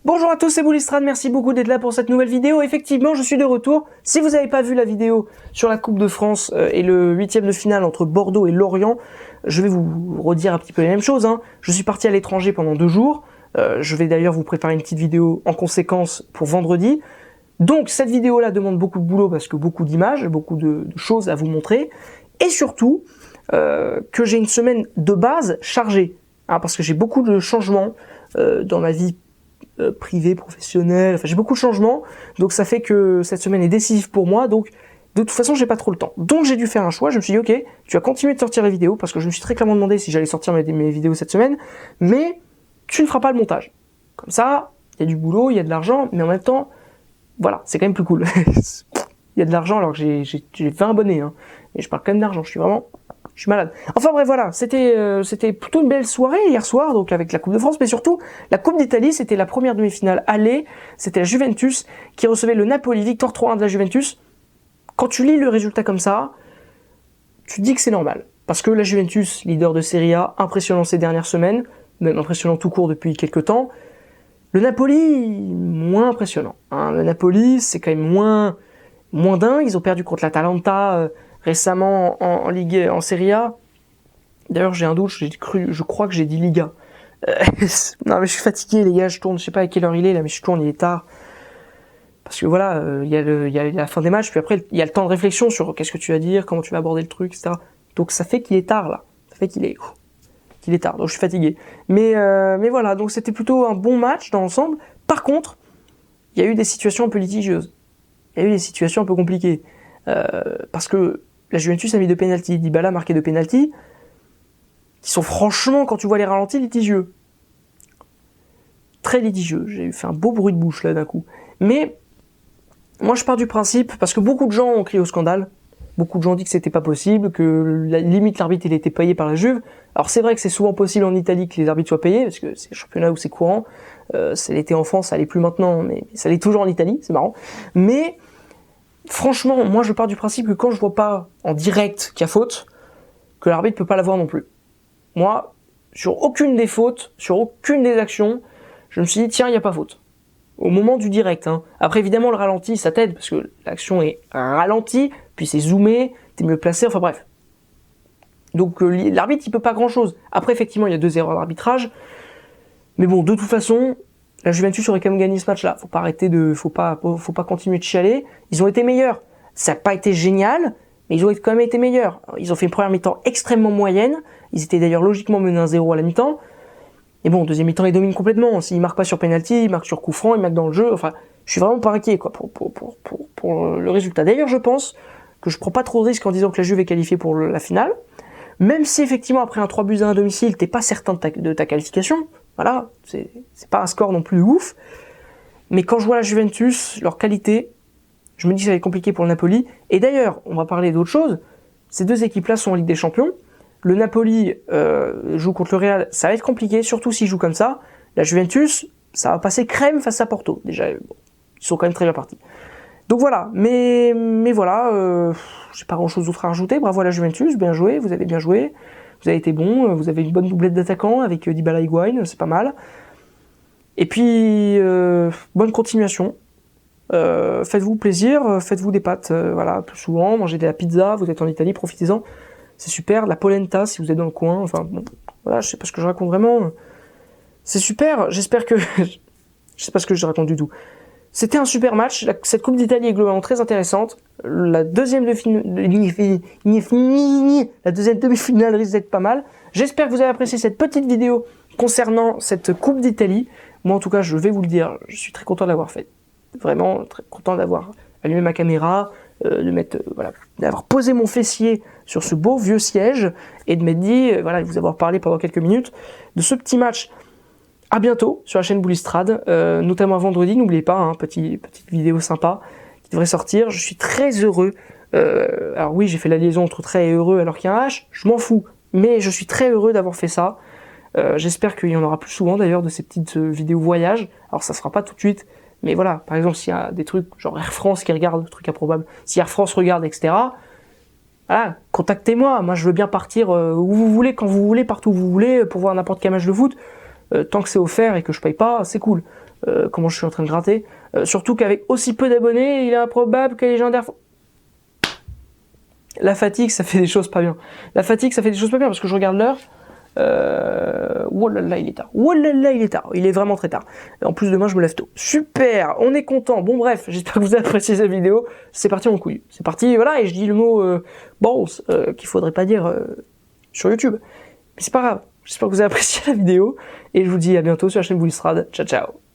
Bonjour à tous, c'est Boulistrade, merci beaucoup d'être là pour cette nouvelle vidéo. Effectivement, je suis de retour. Si vous n'avez pas vu la vidéo sur la Coupe de France et le 8e de finale entre Bordeaux et Lorient, je vais vous redire un petit peu les mêmes choses. Je suis parti à l'étranger pendant 2 jours. Je vais d'ailleurs vous préparer une petite vidéo en conséquence pour vendredi. Donc cette vidéo-là demande beaucoup de boulot parce que beaucoup d'images, beaucoup de choses à vous montrer. Et surtout, que j'ai une semaine de base chargée. Parce que j'ai beaucoup de changements dans ma vie privée, professionnelle, enfin j'ai beaucoup de changements, donc ça fait que cette semaine est décisive pour moi, donc de toute façon j'ai pas trop le temps. Donc j'ai dû faire un choix, je me suis dit ok, tu vas continuer de sortir les vidéos, parce que je me suis très clairement demandé si j'allais sortir mes vidéos cette semaine, mais tu ne feras pas le montage. Comme ça, il y a du boulot, il y a de l'argent, mais en même temps, voilà, c'est quand même plus cool. Il y a de l'argent alors que j'ai 20 abonnés, et je parle quand même d'argent, je suis malade. Enfin bref, voilà, c'était plutôt une belle soirée hier soir, donc avec la Coupe de France, mais surtout la Coupe d'Italie, c'était la première demi-finale aller, c'était la Juventus qui recevait le Napoli, victoire 3-1 de la Juventus. Quand tu lis le résultat comme ça, tu te dis que c'est normal, parce que la Juventus, leader de Serie A, impressionnant ces dernières semaines, même impressionnant tout court depuis quelques temps. Le Napoli, moins impressionnant. Le Napoli, c'est quand même moins dingue, ils ont perdu contre l'Atalanta récemment en Ligue, en Serie A. D'ailleurs, j'ai un doute, je crois que j'ai dit Liga. Non, mais je suis fatigué, les gars, je tourne, je sais pas à quelle heure il est, là, mais je tourne, il est tard. Parce que voilà, il y a la fin des matchs, puis après, il y a le temps de réflexion sur qu'est-ce que tu vas dire, comment tu vas aborder le truc, etc. Donc, ça fait qu'il est tard, là. Ça fait qu'il est tard, donc je suis fatigué. Mais voilà, donc c'était plutôt un bon match dans l'ensemble. Par contre, il y a eu des situations un peu litigieuses. Il y a eu des situations un peu compliquées. Parce que la Juventus a mis 2 pénaltys, Dybala a marqué 2 pénaltys, qui sont franchement, quand tu vois les ralentis, litigieux. Très litigieux. J'ai fait un beau bruit de bouche là d'un coup. Mais moi je pars du principe, parce que beaucoup de gens ont crié au scandale, beaucoup de gens ont dit que c'était pas possible, que limite l'arbitre il était payé par la Juve. Alors c'est vrai que c'est souvent possible en Italie que les arbitres soient payés, parce que c'est un championnat où c'est courant. Ça l'était en France, ça l'est plus maintenant, mais ça l'est toujours en Italie, c'est marrant. Mais franchement, moi je pars du principe que quand je vois pas en direct qu'il y a faute, que l'arbitre peut pas l'avoir non plus. Moi, sur aucune des fautes, sur aucune des actions, je me suis dit tiens, il n'y a pas faute. Au moment du direct. Après évidemment le ralenti ça t'aide parce que l'action est ralentie, puis c'est zoomé, t'es mieux placé, enfin bref. Donc l'arbitre il peut pas grand chose. Après effectivement il y a 2 erreurs d'arbitrage, mais bon de toute façon la Juventus aurait quand même gagné ce match-là. Faut pas continuer de chialer. Ils ont été meilleurs. Ça n'a pas été génial, mais ils ont quand même été meilleurs. Ils ont fait une première mi-temps extrêmement moyenne. Ils étaient d'ailleurs logiquement menés 1-0 à la mi-temps. Et bon, deuxième mi-temps, ils dominent complètement. S'ils marquent pas sur penalty, ils marquent sur coup franc, ils marquent dans le jeu. Enfin, je suis vraiment pas inquiet, quoi, pour le résultat. D'ailleurs, je pense que je prends pas trop de risques en disant que la Juve est qualifiée pour la finale. Même si, effectivement, après un 3-1 à domicile, t'es pas certain de ta qualification. Voilà. C'est pas un score non plus ouf. Mais quand je vois la Juventus, leur qualité, je me dis que ça va être compliqué pour le Napoli. Et d'ailleurs, on va parler d'autre chose. Ces 2 équipes-là sont en Ligue des Champions. Le Napoli joue contre le Real, ça va être compliqué, surtout s'ils jouent comme ça. La Juventus, ça va passer crème face à Porto. Déjà, bon, ils sont quand même très bien partis. Donc voilà, mais voilà, j'ai pas grand chose d'autre à rajouter. Bravo à la Juventus, bien joué, vous avez bien joué. Vous avez été bon, vous avez une bonne doublette d'attaquants avec Dybala et Higuain, c'est pas mal. Et puis, bonne continuation. Faites-vous plaisir, faites-vous des pâtes, voilà, plus souvent, mangez de la pizza, vous êtes en Italie, profitez-en. C'est super, la polenta si vous êtes dans le coin, enfin bon, voilà, je sais pas ce que je raconte vraiment. C'est super, j'espère que... je sais pas ce que je raconte du tout. C'était un super match, cette Coupe d'Italie est globalement très intéressante. La deuxième demi-finale risque d'être pas mal. J'espère que vous avez apprécié cette petite vidéo concernant cette Coupe d'Italie. Moi en tout cas, je vais vous le dire, je suis très content de l'avoir fait. Vraiment très content d'avoir allumé ma caméra, d'avoir posé mon fessier sur ce beau vieux siège et de m'être dit, de vous avoir parlé pendant quelques minutes de ce petit match. À bientôt sur la chaîne Boulistrade, notamment vendredi, n'oubliez pas, petite vidéo sympa qui devrait sortir. Je suis très heureux. Alors oui, j'ai fait la liaison entre très et heureux alors qu'il y a un H, je m'en fous, mais je suis très heureux d'avoir fait ça. J'espère qu'il y en aura plus souvent d'ailleurs de ces petites vidéos voyage. Alors ça se fera pas tout de suite, mais voilà, par exemple s'il y a des trucs genre Air France qui regarde, le truc improbable, si Air France regarde, etc., voilà, contactez-moi, moi je veux bien partir où vous voulez, quand vous voulez, partout où vous voulez, pour voir n'importe quel match de foot, tant que c'est offert et que je paye pas, c'est cool. comment je suis en train de gratter. Surtout qu'avec aussi peu d'abonnés, il est improbable que les légendaires... La fatigue, ça fait des choses pas bien. La fatigue, ça fait des choses pas bien, parce que je regarde l'heure. Oh là là, il est tard. Oh là là, il est tard. Il est vraiment très tard. Et en plus, demain, je me lève tôt. Super, on est content. Bon, bref, j'espère que vous avez apprécié cette vidéo. C'est parti en couille. C'est parti, voilà, et je dis le mot balls, qu'il faudrait pas dire sur YouTube. Mais c'est pas grave. J'espère que vous avez apprécié la vidéo. Et je vous dis à bientôt sur la chaîne Bullistrad. Ciao, ciao.